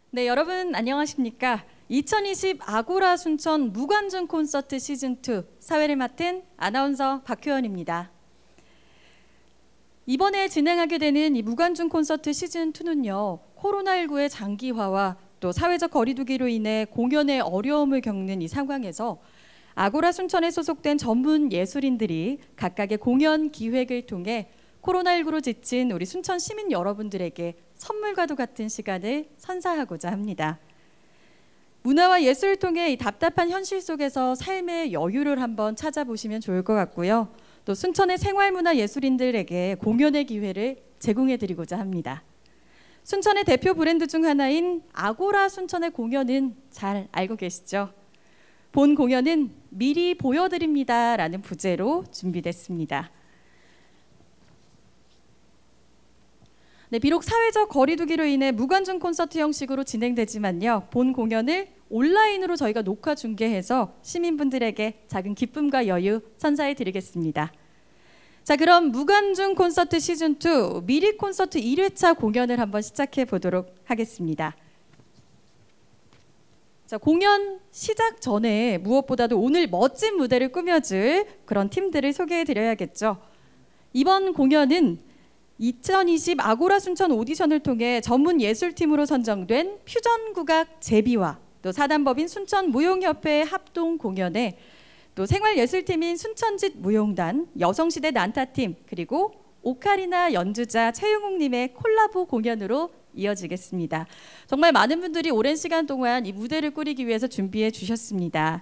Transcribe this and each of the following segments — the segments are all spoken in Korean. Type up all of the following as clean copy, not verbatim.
네, 여러분 안녕하십니까? 2020 아고라 순천 무관중 콘서트 시즌2 사회를 맡은 아나운서 박효연입니다. 이번에 진행하게 되는 이 무관중 콘서트 시즌2는요. 코로나19의 장기화와 또 사회적 거리두기로 인해 공연에 어려움을 겪는 이 상황에서 아고라 순천에 소속된 전문 예술인들이 각각의 공연 기획을 통해 코로나19로 지친 우리 순천 시민 여러분들에게 선물과도 같은 시간을 선사하고자 합니다. 문화와 예술을 통해 이 답답한 현실 속에서 삶의 여유를 한번 찾아보시면 좋을 것 같고요. 또 순천의 생활문화 예술인들에게 공연의 기회를 제공해드리고자 합니다. 순천의 대표 브랜드 중 하나인 아고라 순천의 공연은 잘 알고 계시죠? 본 공연은 미리 보여드립니다 라는 부제로 준비됐습니다. 네, 비록 사회적 거리두기로 인해 무관중 콘서트 형식으로 진행되지만요. 본 공연을 온라인으로 저희가 녹화 중계해서 시민분들에게 작은 기쁨과 여유 선사해 드리겠습니다. 자, 그럼 무관중 콘서트 시즌2 미리 콘서트 1회차 공연을 한번 시작해 보도록 하겠습니다. 자, 공연 시작 전에 무엇보다도 오늘 멋진 무대를 꾸며줄 그런 팀들을 소개해 드려야겠죠. 이번 공연은 2020 아고라 순천 오디션을 통해 전문 예술팀으로 선정된 퓨전국악 제비와 또 사단법인 순천무용협회 합동 공연에 또 생활예술팀인 순천짓 무용단, 여성시대 난타팀 그리고 오카리나 연주자 최용욱님의 콜라보 공연으로 이어지겠습니다. 정말 많은 분들이 오랜 시간 동안 이 무대를 꾸리기 위해서 준비해 주셨습니다.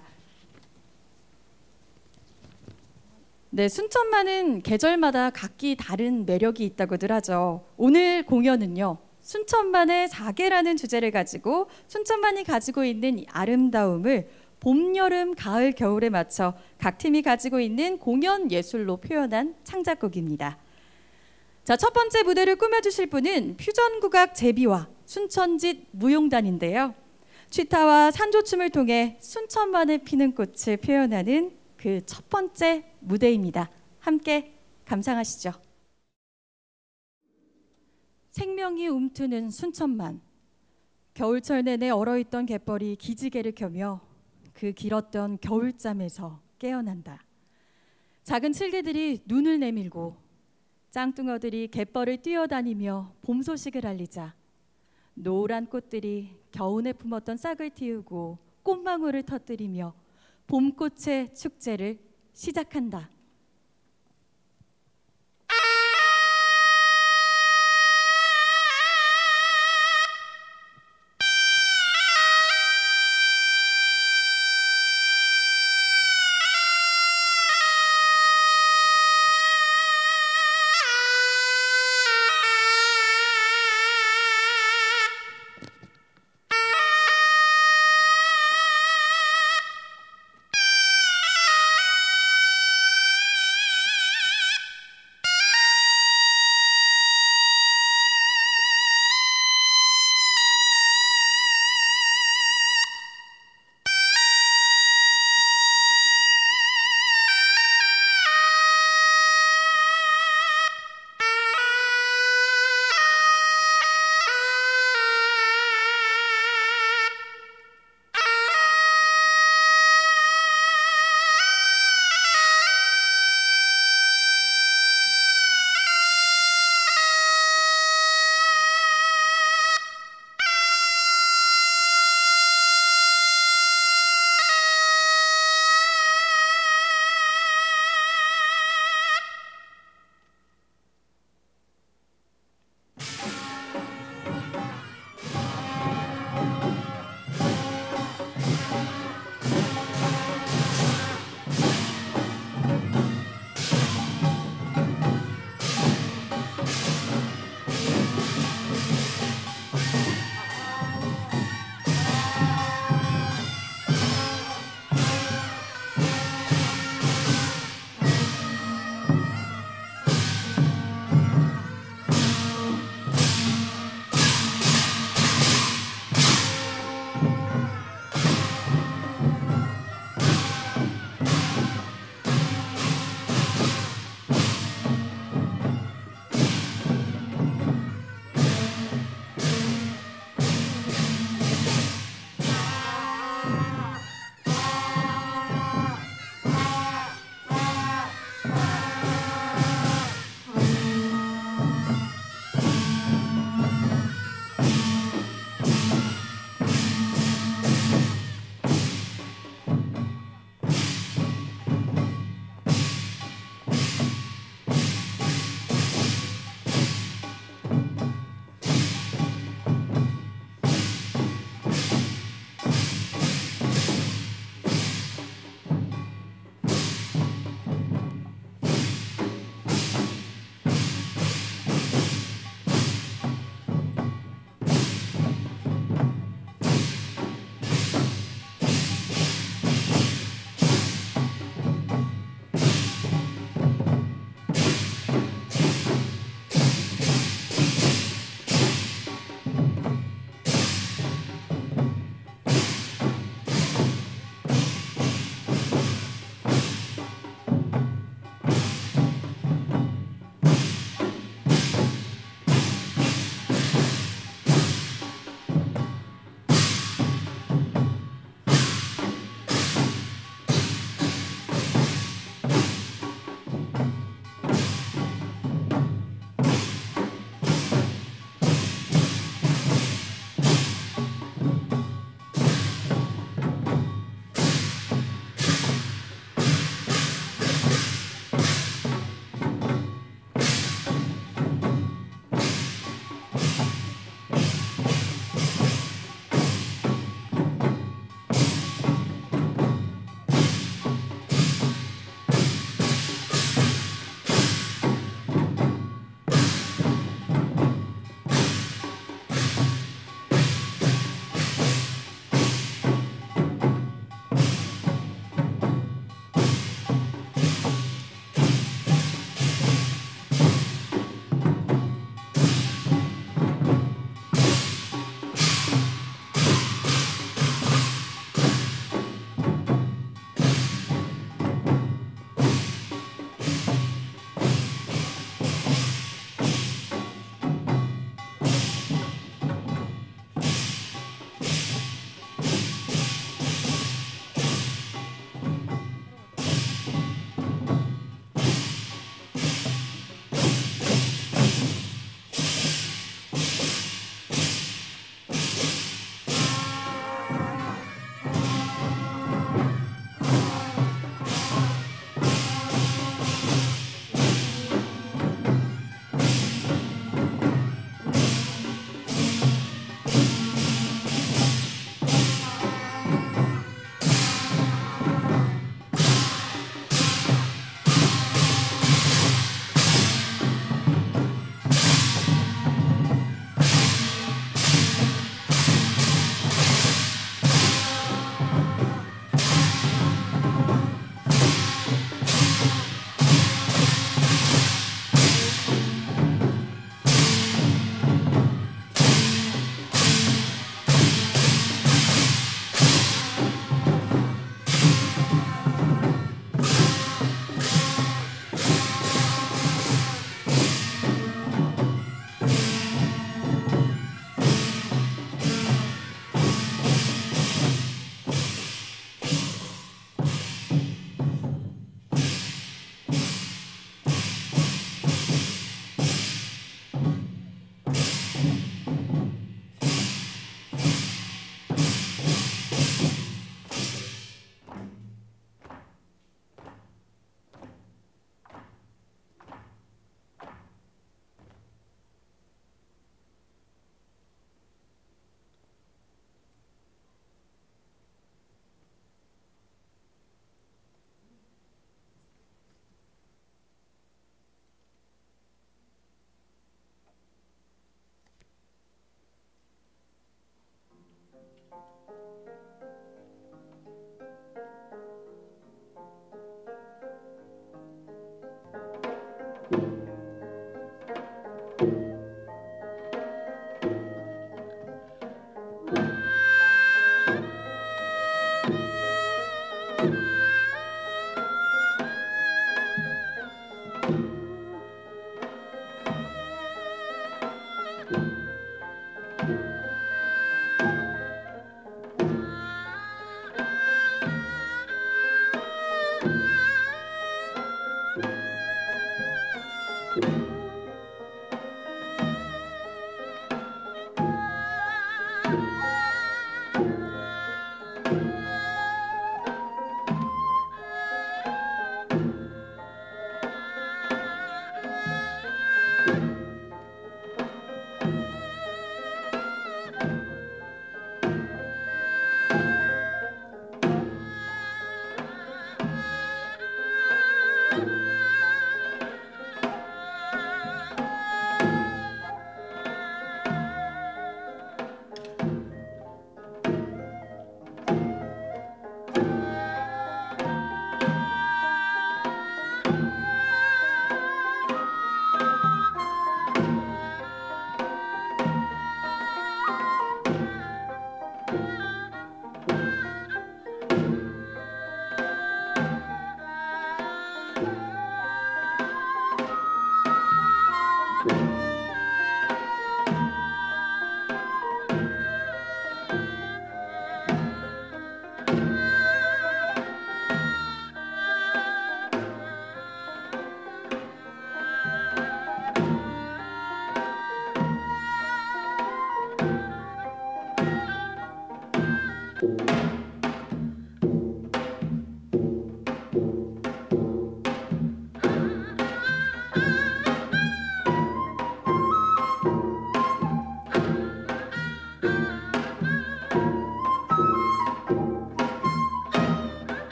네, 순천만은 계절마다 각기 다른 매력이 있다고들 하죠. 오늘 공연은요. 순천만의 사계라는 주제를 가지고 순천만이 가지고 있는 이 아름다움을 봄, 여름, 가을, 겨울에 맞춰 각 팀이 가지고 있는 공연 예술로 표현한 창작곡입니다. 자, 첫 번째 무대를 꾸며주실 분은 퓨전국악 제비와 순천짓 무용단인데요. 취타와 산조춤을 통해 순천만에 피는 꽃을 표현하는 그 첫 번째 무대입니다. 함께 감상하시죠. 생명이 움트는 순천만. 겨울철 내내 얼어있던 갯벌이 기지개를 켜며 그 길었던 겨울잠에서 깨어난다. 작은 칠개들이 눈을 내밀고 짱뚱어들이 갯벌을 뛰어다니며 봄 소식을 알리자 노란 꽃들이 겨우내 품었던 싹을 틔우고 꽃망울을 터뜨리며 봄꽃의 축제를 시작한다.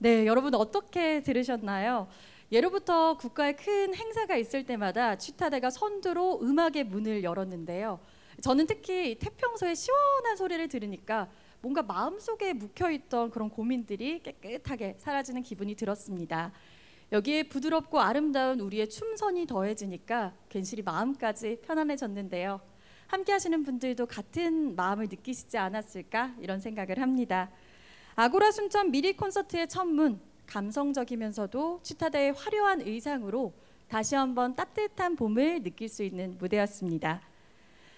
네, 여러분 어떻게 들으셨나요? 예로부터 국가의 큰 행사가 있을 때마다 취타대가 선두로 음악의 문을 열었는데요. 저는 특히 태평소의 시원한 소리를 들으니까 뭔가 마음속에 묵혀있던 그런 고민들이 깨끗하게 사라지는 기분이 들었습니다. 여기에 부드럽고 아름다운 우리의 춤선이 더해지니까 괜시리 마음까지 편안해졌는데요. 함께 하시는 분들도 같은 마음을 느끼시지 않았을까 이런 생각을 합니다. 아고라 순천 미리 콘서트의 첫문, 감성적이면서도 취타대의 화려한 의상으로 다시 한번 따뜻한 봄을 느낄 수 있는 무대였습니다.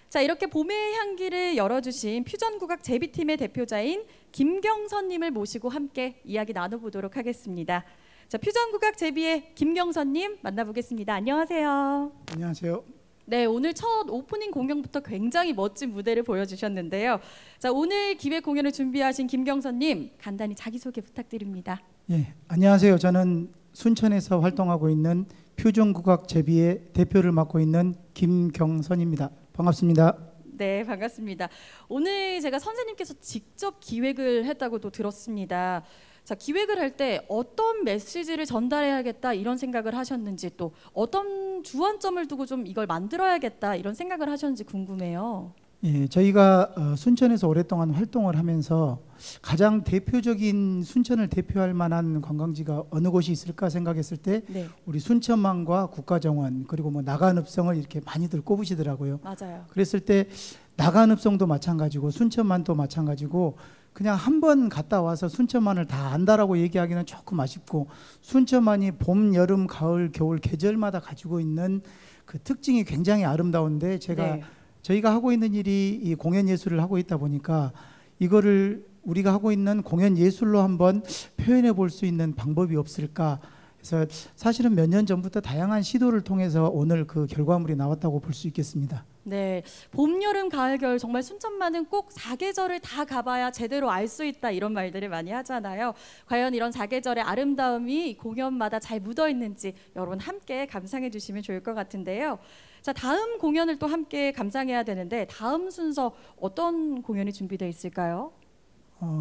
자, 이렇게 봄의 향기를 열어주신 퓨전국악 제비팀의 대표자인 김경선님을 모시고 함께 이야기 나눠보도록 하겠습니다. 자, 퓨전국악 제비의 김경선님 만나보겠습니다. 안녕하세요. 안녕하세요. 네, 오늘 첫 오프닝 공연부터 굉장히 멋진 무대를 보여주셨는데요. 자, 오늘 기획 공연을 준비하신 김경선님, 간단히 자기소개 부탁드립니다. 예, 안녕하세요. 저는 순천에서 활동하고 있는 퓨전국악 제비의 대표를 맡고 있는 김경선입니다. 반갑습니다. 네, 반갑습니다. 오늘 제가 선생님께서 직접 기획을 했다고도 들었습니다. 자, 기획을 할 때 어떤 메시지를 전달해야겠다 이런 생각을 하셨는지, 또 어떤 주안점을 두고 좀 이걸 만들어야겠다 이런 생각을 하셨는지 궁금해요. 예, 저희가 순천에서 오랫동안 활동을 하면서 가장 대표적인 순천을 대표할 만한 관광지가 어느 곳이 있을까 생각했을 때 네, 우리 순천만과 국가정원 그리고 뭐 나간읍성을 이렇게 많이들 꼽으시더라고요. 맞아요. 그랬을 때 나간읍성도 마찬가지고 순천만도 마찬가지고 그냥 한 번 갔다 와서 순천만을 다 안다라고 얘기하기는 조금 아쉽고, 순천만이 봄, 여름, 가을, 겨울 계절마다 가지고 있는 그 특징이 굉장히 아름다운데 제가 네. 저희가 하고 있는 일이 이 공연 예술을 하고 있다 보니까 이거를 우리가 하고 있는 공연 예술로 한번 표현해 볼 수 있는 방법이 없을까 해서 사실은 몇 년 전부터 다양한 시도를 통해서 오늘 그 결과물이 나왔다고 볼 수 있겠습니다. 네, 봄, 여름, 가을, 겨울 정말 순천만은 꼭 사계절을 다 가봐야 제대로 알 수 있다 이런 말들을 많이 하잖아요. 과연 이런 사계절의 아름다움이 공연마다 잘 묻어 있는지 여러분 함께 감상해 주시면 좋을 것 같은데요. 자, 다음 공연을 또 함께 감상해야 되는데 다음 순서 어떤 공연이 준비되어 있을까요?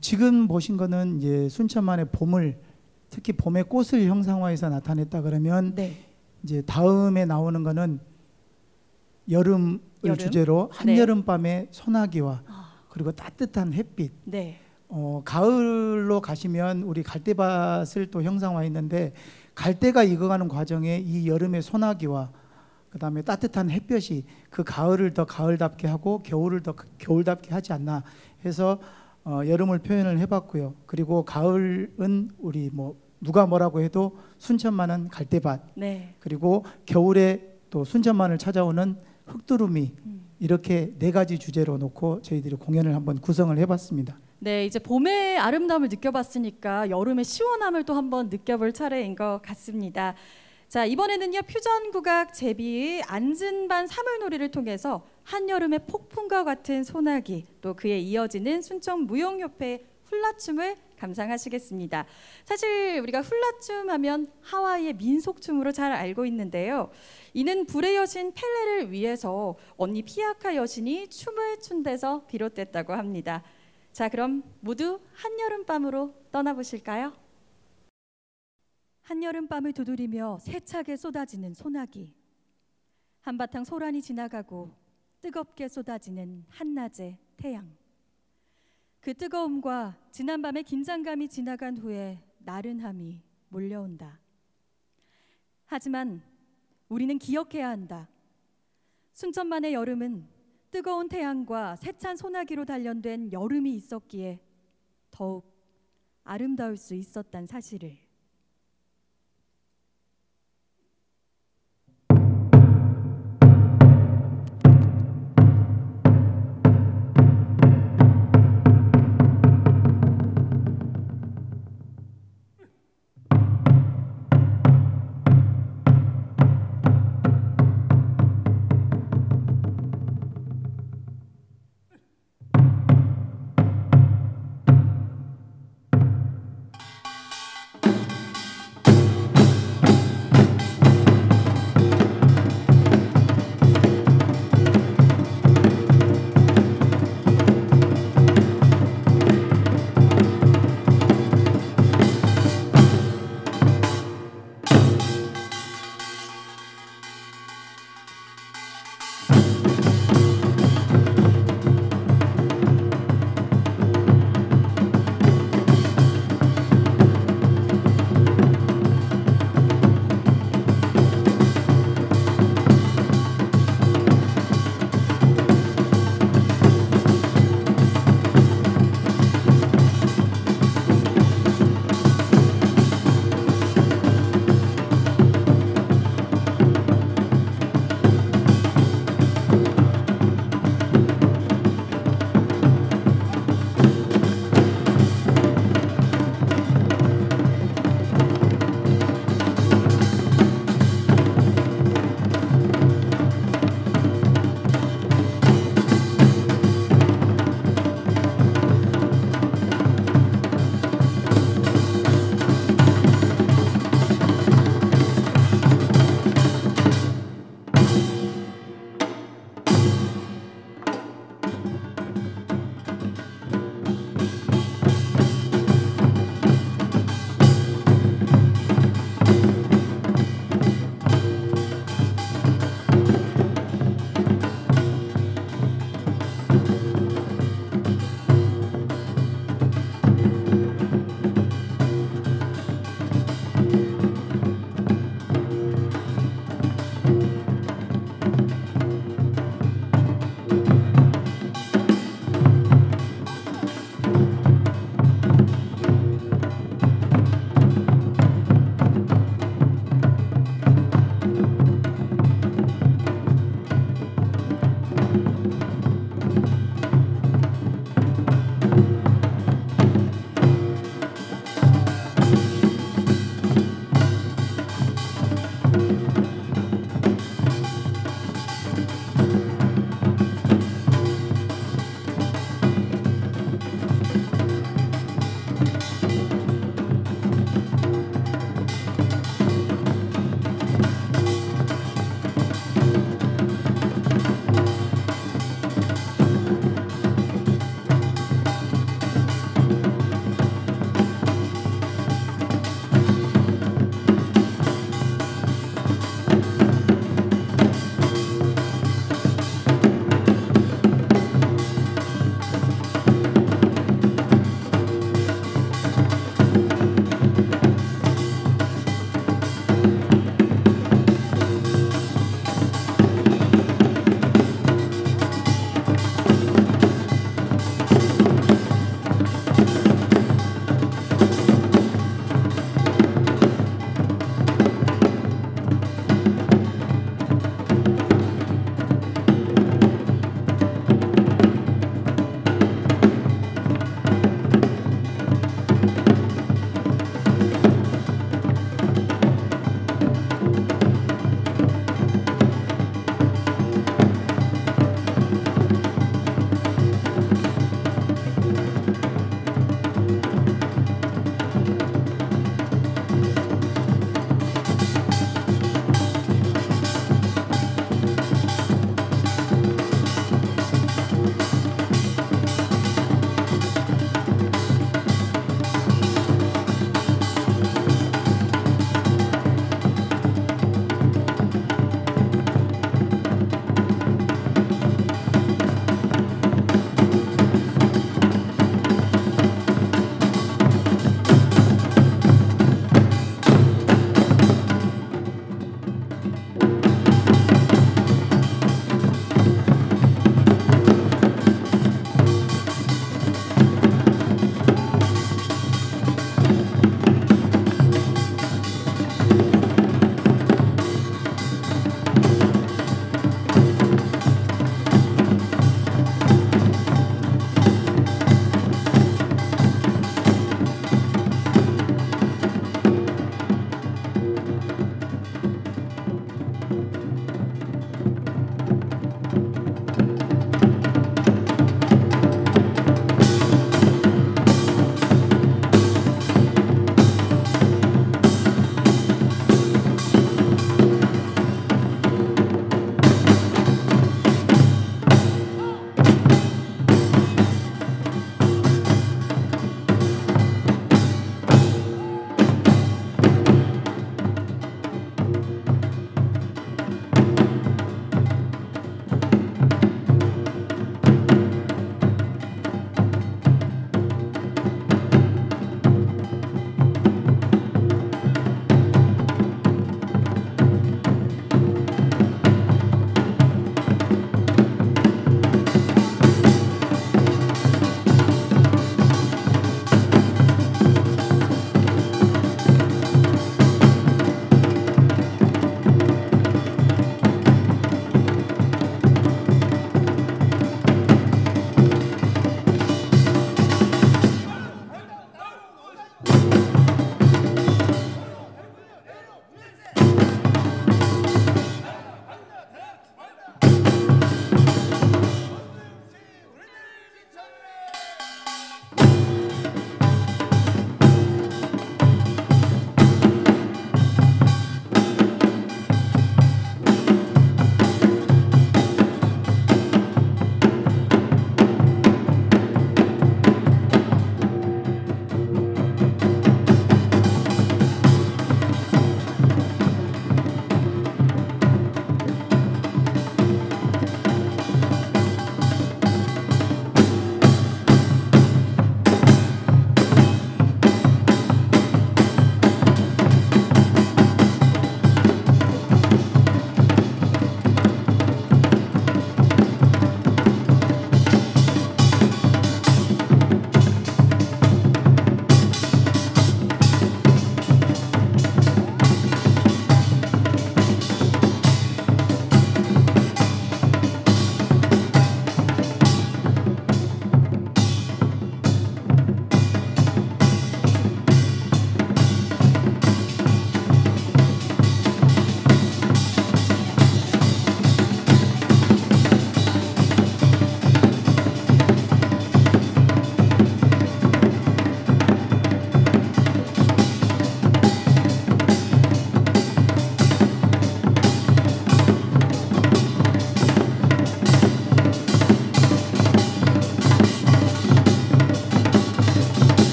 지금 보신 거는 이제 순천만의 봄을, 특히 봄의 꽃을 형상화해서 나타냈다 그러면 네, 이제 다음에 나오는 거는 여름을 여름? 주제로 한여름밤의 소나기와 그리고 따뜻한 햇빛. 네, 가을로 가시면 우리 갈대밭을 또 형상화했는데 갈대가 익어가는 과정에 이 여름의 소나기와 그다음에 따뜻한 햇볕이 그 가을을 더 가을답게 하고 겨울을 더 겨울답게 하지 않나 해서 여름을 표현을 해봤고요. 그리고 가을은 우리 뭐 누가 뭐라고 해도 순천만은 갈대밭, 네. 그리고 겨울에 또 순천만을 찾아오는 흑두루미, 이렇게 네 가지 주제로 놓고 저희들이 공연을 한번 구성을 해봤습니다. 네, 이제 봄의 아름다움을 느껴봤으니까 여름의 시원함을 또 한번 느껴볼 차례인 것 같습니다. 자, 이번에는요 퓨전국악 제비의 안진반 사물놀이를 통해서 한여름의 폭풍과 같은 소나기, 또 그에 이어지는 순천무용협회의 훌라춤을 감상하시겠습니다. 사실 우리가 훌라춤 하면 하와이의 민속춤으로 잘 알고 있는데요. 이는 불의 여신 펠레를 위해서 언니 피아카 여신이 춤을 춘 데서 비롯됐다고 합니다. 자, 그럼 모두 한여름밤으로 떠나보실까요? 한여름밤을 두드리며 세차게 쏟아지는 소나기, 한바탕 소란이 지나가고 뜨겁게 쏟아지는 한낮의 태양. 그 뜨거움과 지난밤의 긴장감이 지나간 후에 나른함이 몰려온다. 하지만 우리는 기억해야 한다. 순천만의 여름은 뜨거운 태양과 세찬 소나기로 단련된 여름이 있었기에 더욱 아름다울 수 있었단 사실을.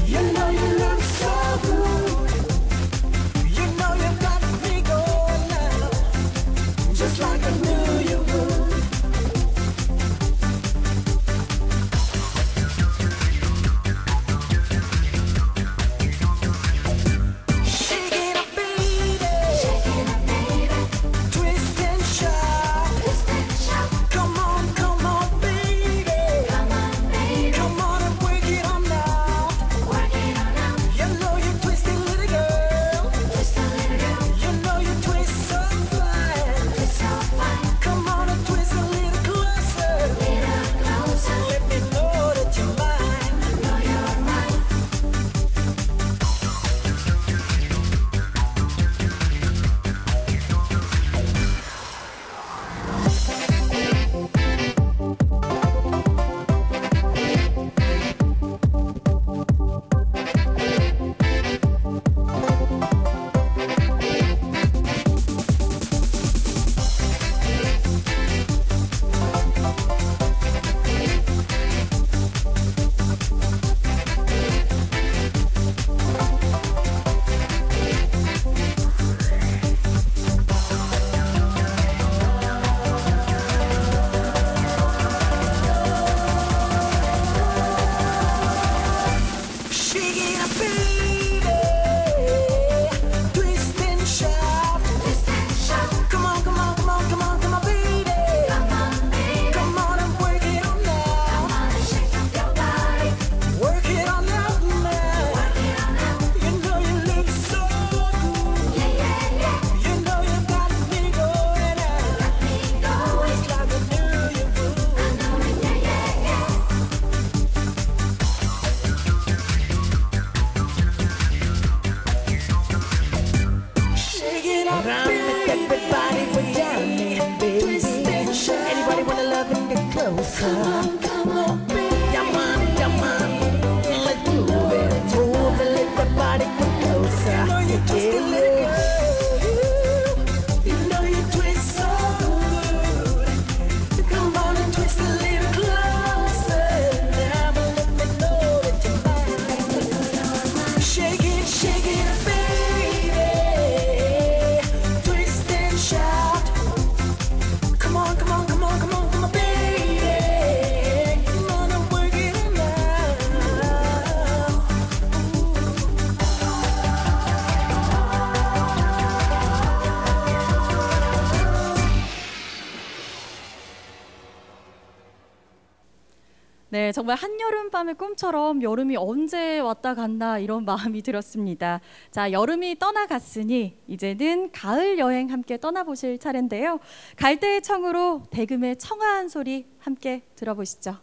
You know you look closer. Come on, baby. Come on. Let's move it. Move it, let the body come closer. You know you twist it, let it go. You know you twist so good. Come on and twist a little closer. Now let me know that you're mine. Shake it, baby. Twist and shout. Come on, baby. Come on and work it now. 네, 정말 한여름밤의 꿈처럼 여름이 언제 왔다 갔나 이런 마음이 들었습니다. 자, 여름이 떠나갔으니 이제는 가을 여행 함께 떠나보실 차례인데요. 갈대의 청으로 대금의 청아한 소리 함께 들어보시죠.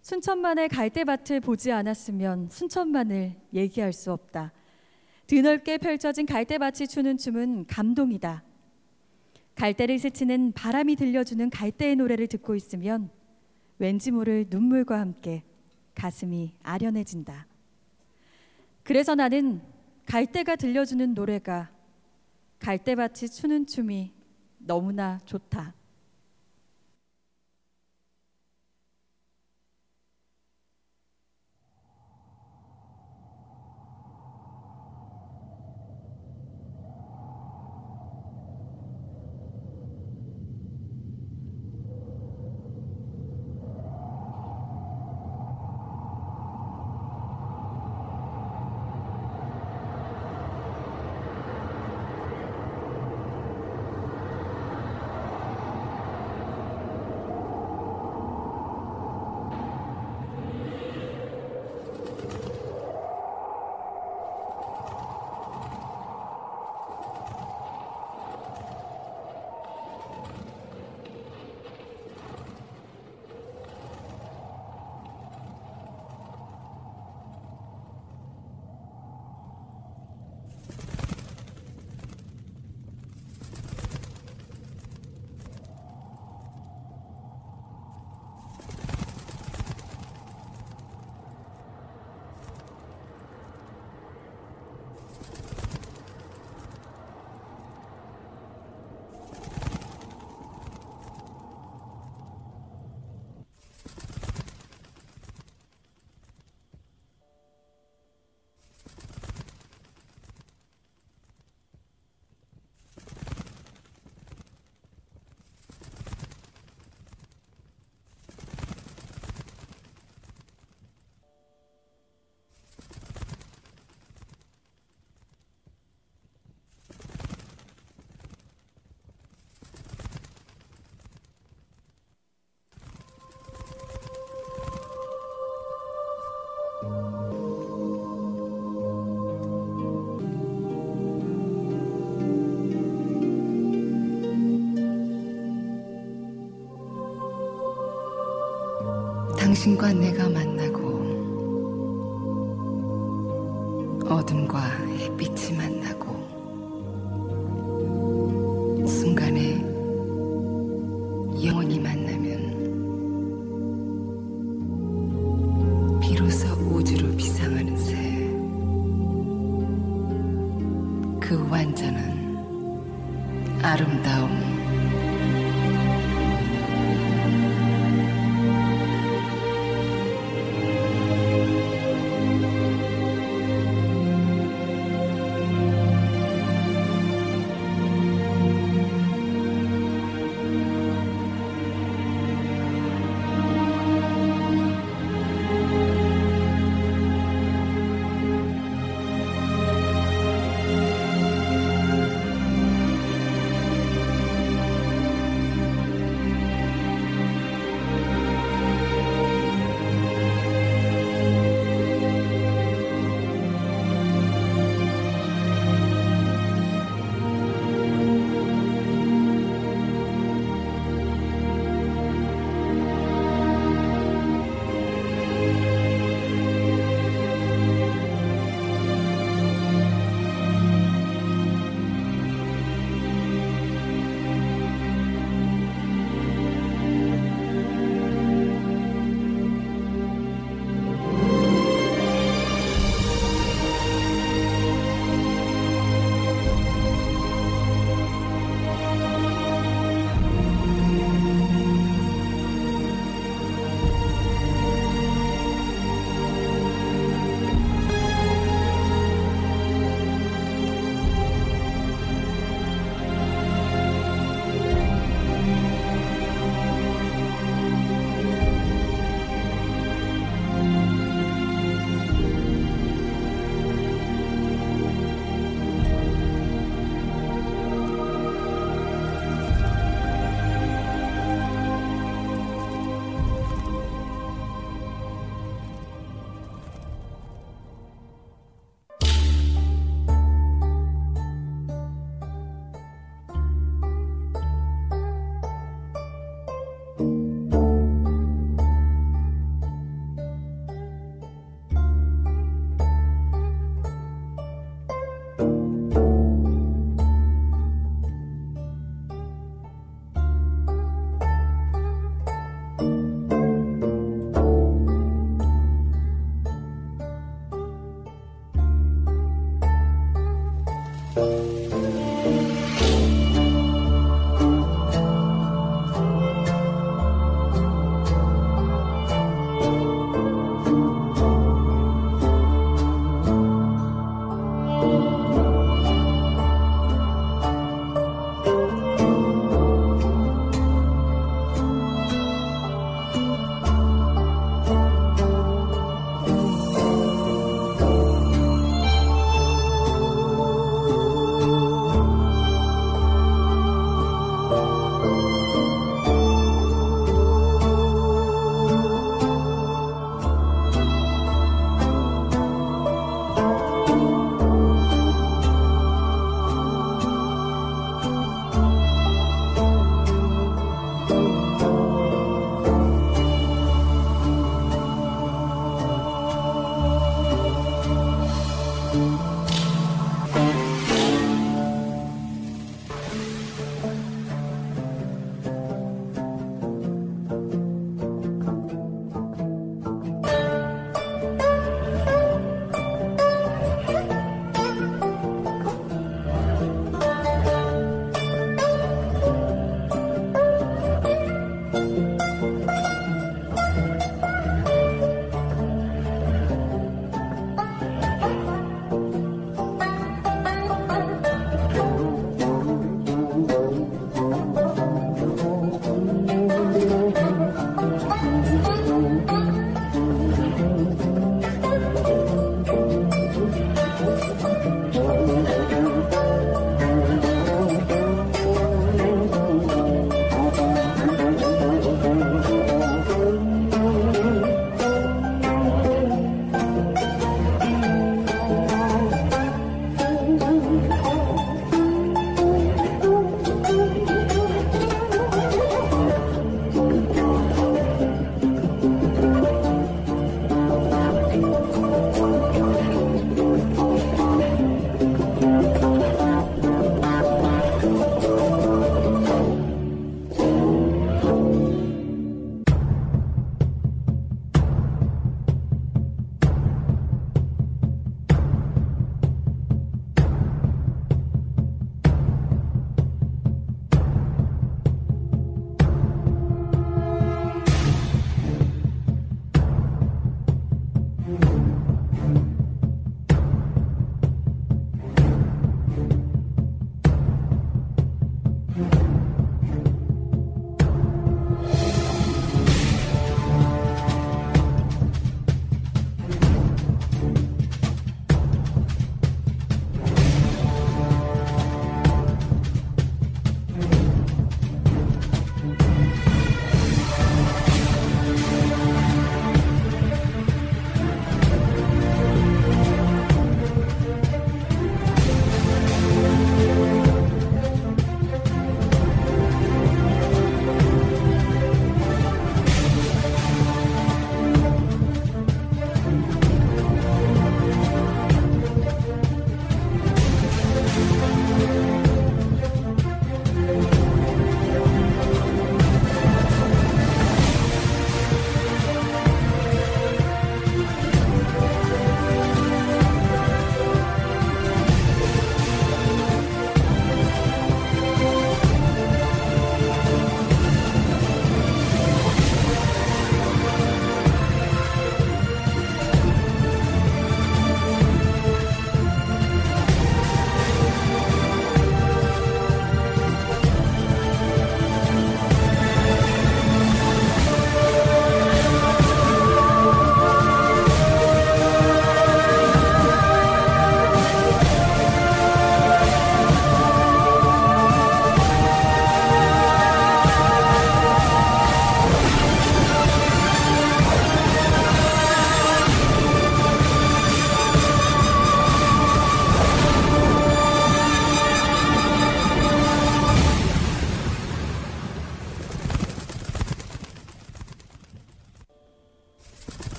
순천만의 갈대밭을 보지 않았으면 순천만을 얘기할 수 없다. 드넓게 펼쳐진 갈대밭이 추는 춤은 감동이다. 갈대를 스치는 바람이 들려주는 갈대의 노래를 듣고 있으면 왠지 모를 눈물과 함께 가슴이 아련해진다. 그래서 나는 갈대가 들려주는 노래가, 갈대밭이 추는 춤이 너무나 좋다. 당신과 내가 만나고 어둠과 햇빛이 만나고 순간에 영원히 만나면 비로소 우주로 비상하는 새, 그 완전한 아름다움.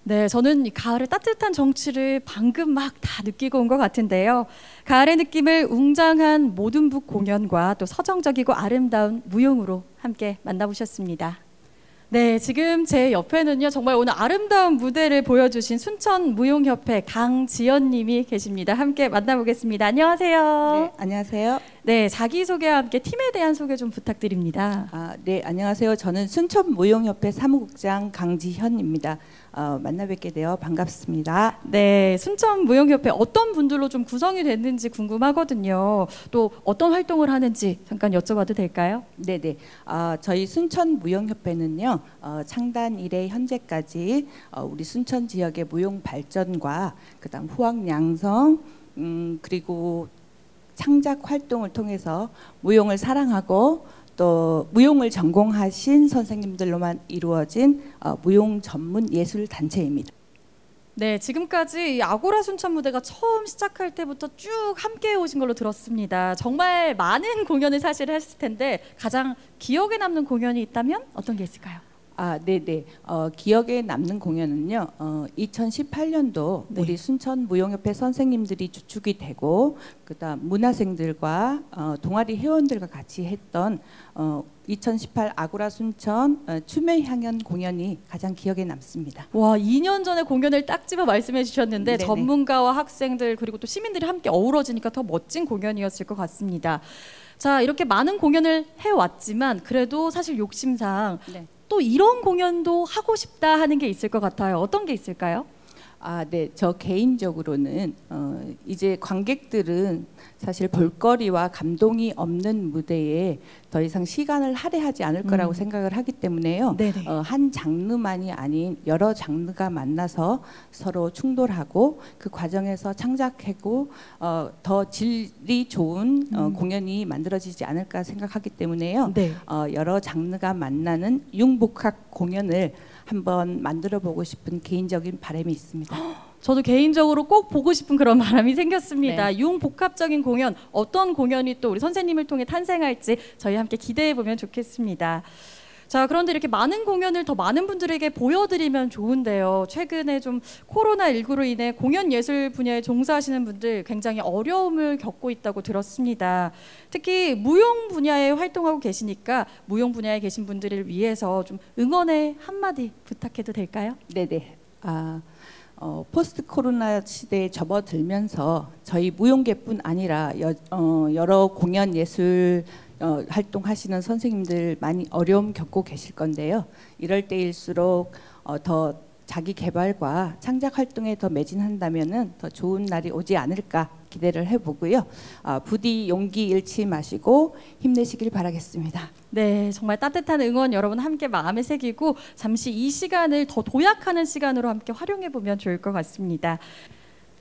네, 저는 이 가을의 따뜻한 정취를 방금 막 다 느끼고 온 것 같은데요. 가을의 느낌을 웅장한 모든 북 공연과 또 서정적이고 아름다운 무용으로 함께 만나보셨습니다. 네, 지금 제 옆에는요, 정말 오늘 아름다운 무대를 보여주신 순천무용협회 강지연님이 계십니다. 함께 만나보겠습니다. 안녕하세요. 네, 안녕하세요. 네, 자기소개와 함께 팀에 대한 소개 좀 부탁드립니다. 네, 안녕하세요. 저는 순천무용협회 사무국장 강지현입니다. 만나 뵙게 되어 반갑습니다. 네, 순천무용협회 어떤 분들로 좀 구성이 됐는지 궁금하거든요. 또 어떤 활동을 하는지 잠깐 여쭤봐도 될까요? 네네. 저희 순천무용협회는요, 창단 이래 현재까지 우리 순천 지역의 무용 발전과 그다음 후학 양성, 그리고 창작 활동을 통해서 무용을 사랑하고 또 무용을 전공하신 선생님들로만 이루어진 무용 전문 예술 단체입니다. 네, 지금까지 이 아고라 순천 무대가 처음 시작할 때부터 쭉 함께 오신 걸로 들었습니다. 정말 많은 공연을 사실 했을 텐데 가장 기억에 남는 공연이 있다면 어떤 게 있을까요? 네네. 기억에 남는 공연은요. 2018년도 네. 우리 순천무용협회 선생님들이 주축이 되고 그다음 문화생들과 동아리 회원들과 같이 했던 2018 아고라 순천 춤의 향연 공연이 가장 기억에 남습니다. 와, 2년 전에 공연을 딱 집어 말씀해 주셨는데 네네. 전문가와 학생들 그리고 또 시민들이 함께 어우러지니까 더 멋진 공연이었을 것 같습니다. 자, 이렇게 많은 공연을 해왔지만 그래도 사실 욕심상 네. 또 이런 공연도 하고 싶다 하는 게 있을 것 같아요. 어떤 게 있을까요? 네. 저 개인적으로는 이제 관객들은 사실 볼거리와 감동이 없는 무대에 더 이상 시간을 할애하지 않을 거라고 생각을 하기 때문에요. 네네. 한 장르만이 아닌 여러 장르가 만나서 서로 충돌하고 그 과정에서 창작하고 더 질이 좋은 공연이 만들어지지 않을까 생각하기 때문에요. 네. 여러 장르가 만나는 융복합 공연을 한번 만들어 보고 싶은 개인적인 바람이 있습니다. 저도 개인적으로 꼭 보고 싶은 그런 바람이 생겼습니다. 네. 융복합적인 공연, 어떤 공연이 또 우리 선생님을 통해 탄생할지 저희 함께 기대해 보면 좋겠습니다. 자, 그런데 이렇게 많은 공연을 더 많은 분들에게 보여드리면 좋은데요. 최근에 좀 코로나19로 인해 공연 예술 분야에 종사하시는 분들 굉장히 어려움을 겪고 있다고 들었습니다. 특히 무용 분야에 활동하고 계시니까 무용 분야에 계신 분들을 위해서 좀 응원의 한마디 부탁해도 될까요? 네네. 포스트 코로나 시대에 접어들면서 저희 무용계뿐 아니라 여러 공연 예술 활동하시는 선생님들 많이 어려움 겪고 계실 건데요. 이럴 때일수록 더 자기 개발과 창작 활동에 더 매진한다면은 더 좋은 날이 오지 않을까 기대를 해보고요. 부디 용기 잃지 마시고 힘내시길 바라겠습니다. 네, 정말 따뜻한 응원 여러분 함께 마음에 새기고 잠시 이 시간을 더 도약하는 시간으로 함께 활용해 보면 좋을 것 같습니다.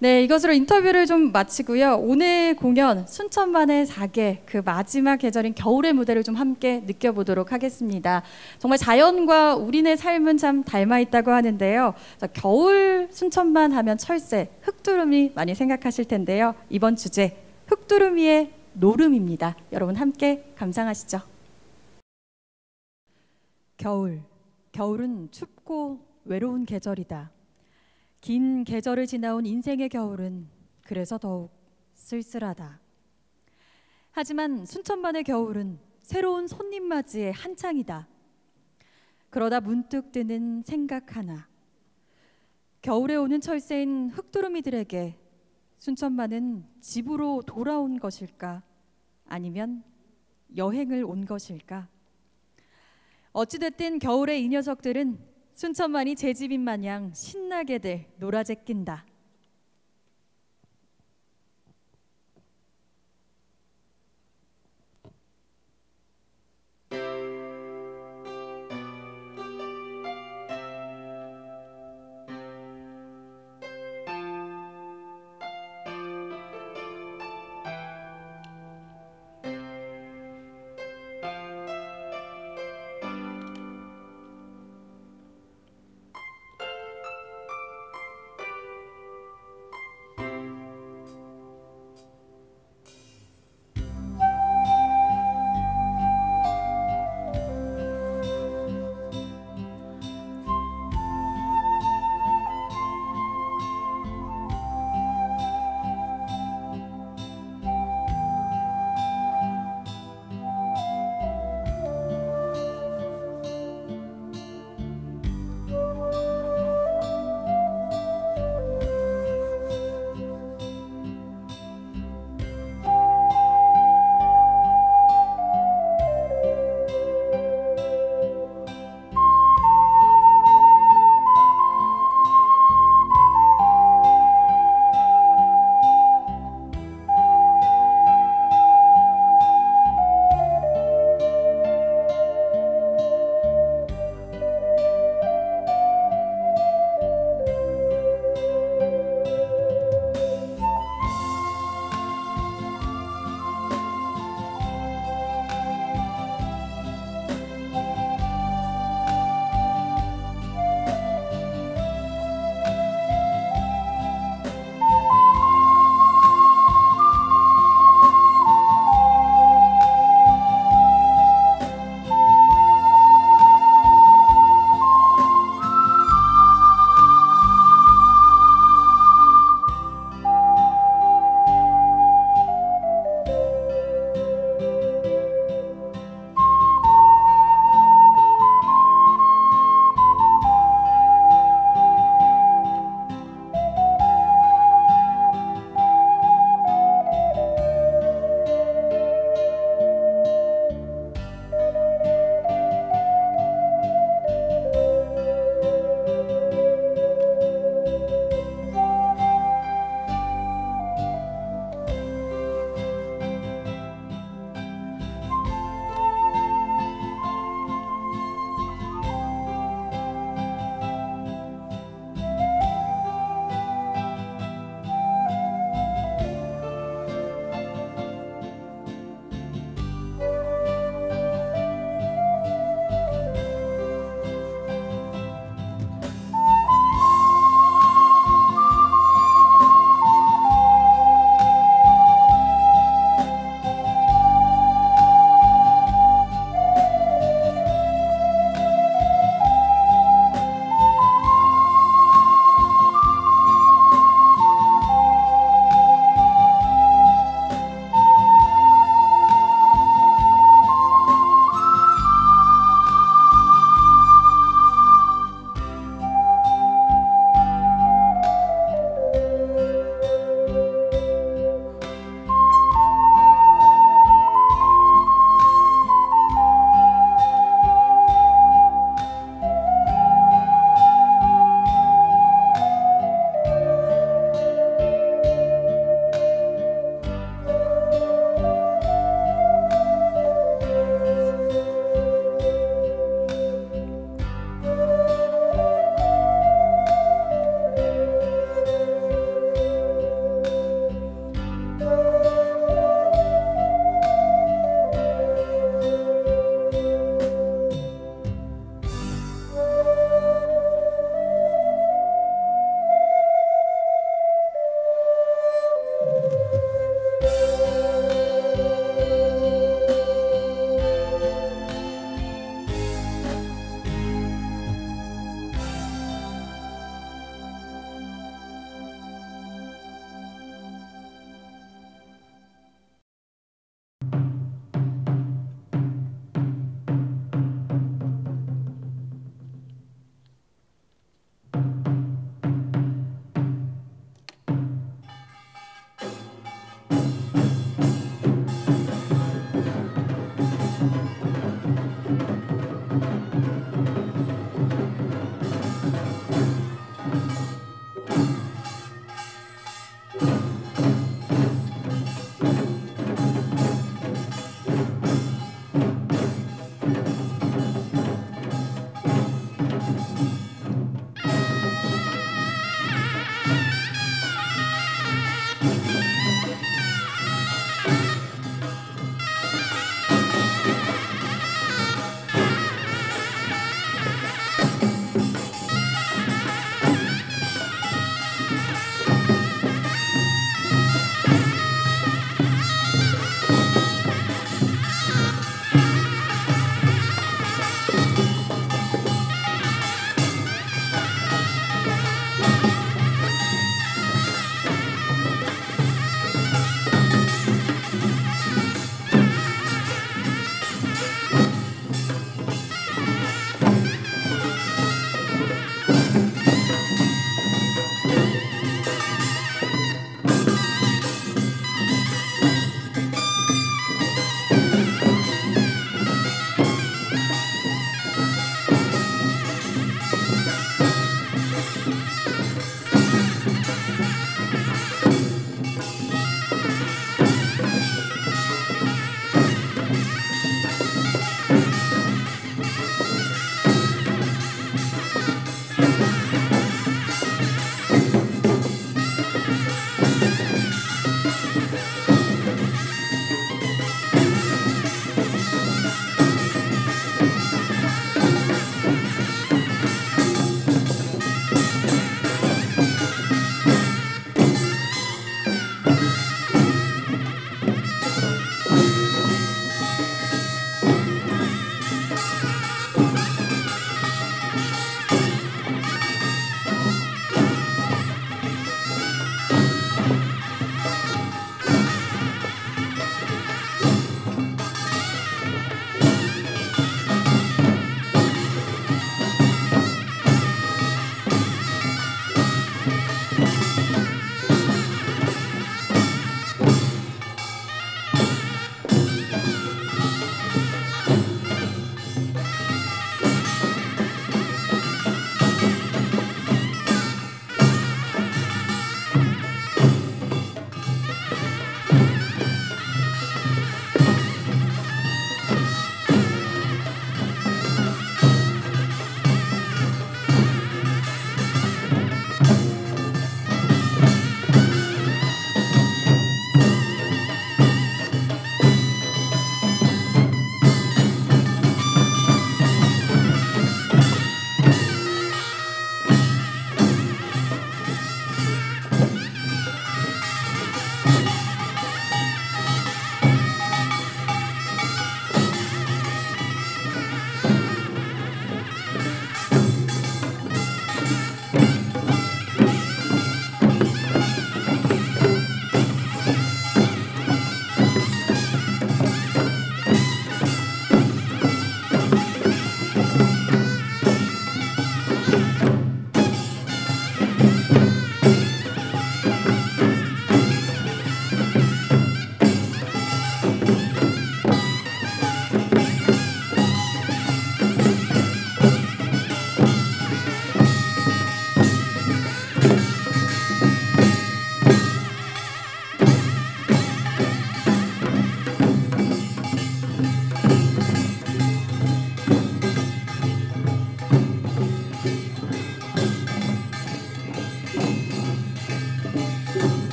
네, 이것으로 인터뷰를 좀 마치고요. 오늘 공연 순천만의 사계 그 마지막 계절인 겨울의 무대를 좀 함께 느껴보도록 하겠습니다. 정말 자연과 우리네 삶은 참 닮아 있다고 하는데요. 자, 겨울 순천만 하면 철새, 흑두루미 많이 생각하실 텐데요. 이번 주제 흑두루미의 노름입니다. 여러분 함께 감상하시죠. 겨울, 겨울은 춥고 외로운 계절이다. 긴 계절을 지나온 인생의 겨울은 그래서 더욱 쓸쓸하다. 하지만 순천만의 겨울은 새로운 손님 맞이의 한창이다. 그러다 문득 드는 생각 하나. 겨울에 오는 철새인 흑두루미들에게 순천만은 집으로 돌아온 것일까? 아니면 여행을 온 것일까? 어찌됐든 겨울에 이 녀석들은 순천만이 제 집인 마냥 신나게들 놀아제낀다.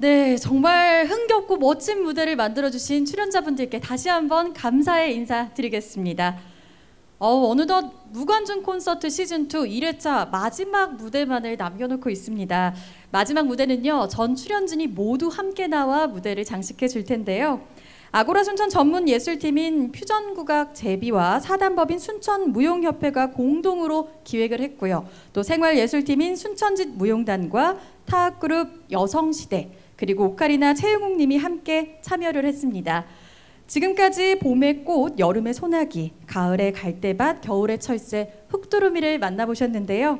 네, 정말 흥겹고 멋진 무대를 만들어주신 출연자분들께 다시 한번 감사의 인사드리겠습니다. 어느덧 무관중 콘서트 시즌2 1회차 마지막 무대만을 남겨놓고 있습니다. 마지막 무대는요, 전 출연진이 모두 함께 나와 무대를 장식해 줄 텐데요. 아고라 순천 전문 예술팀인 퓨전국악 제비와 사단법인 순천무용협회가 공동으로 기획을 했고요. 또 생활예술팀인 순천짓 무용단과 타악그룹 여성시대, 그리고 오카리나 최영욱님이 함께 참여를 했습니다. 지금까지 봄의 꽃, 여름의 소나기, 가을의 갈대밭, 겨울의 철새, 흑두루미를 만나보셨는데요.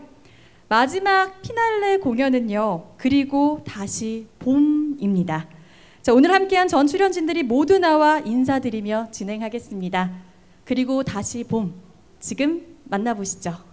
마지막 피날레 공연은요, 그리고 다시 봄입니다. 자, 오늘 함께한 전 출연진들이 모두 나와 인사드리며 진행하겠습니다. 그리고 다시 봄, 지금 만나보시죠.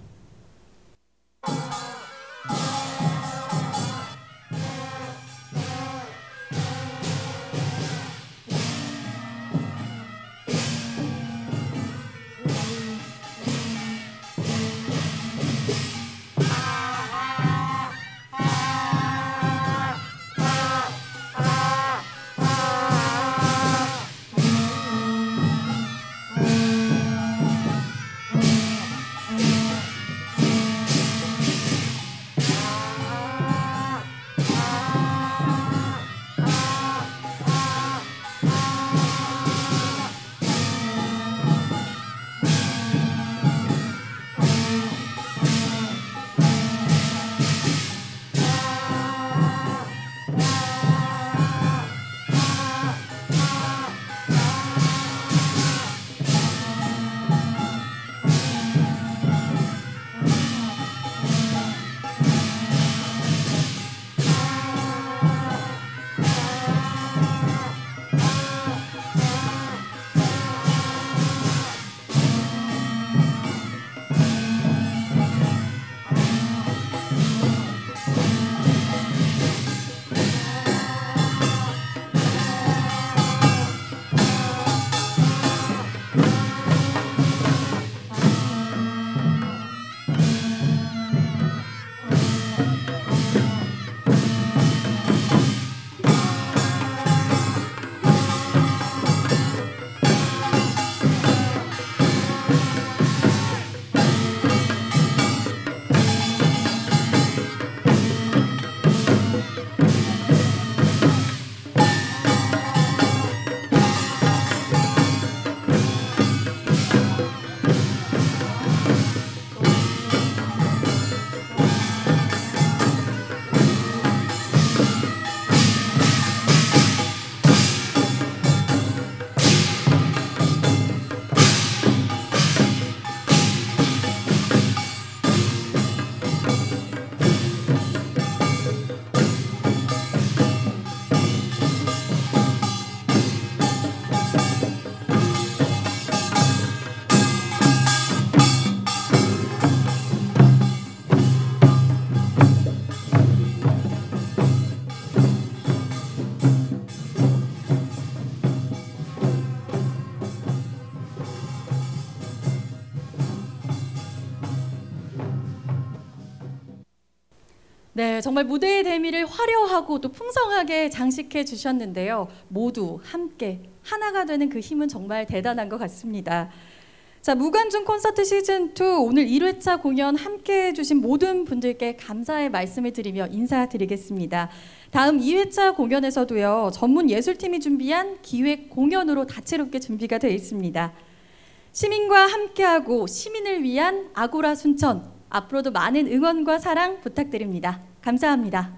네, 정말 무대의 대미를 화려하고 또 풍성하게 장식해 주셨는데요. 모두 함께 하나가 되는 그 힘은 정말 대단한 것 같습니다. 자, 무관중 콘서트 시즌2 오늘 1회차 공연 함께 해주신 모든 분들께 감사의 말씀을 드리며 인사드리겠습니다. 다음 2회차 공연에서도요, 전문 예술팀이 준비한 기획 공연으로 다채롭게 준비가 되어 있습니다. 시민과 함께하고 시민을 위한 아고라 순천, 앞으로도 많은 응원과 사랑 부탁드립니다. 감사합니다.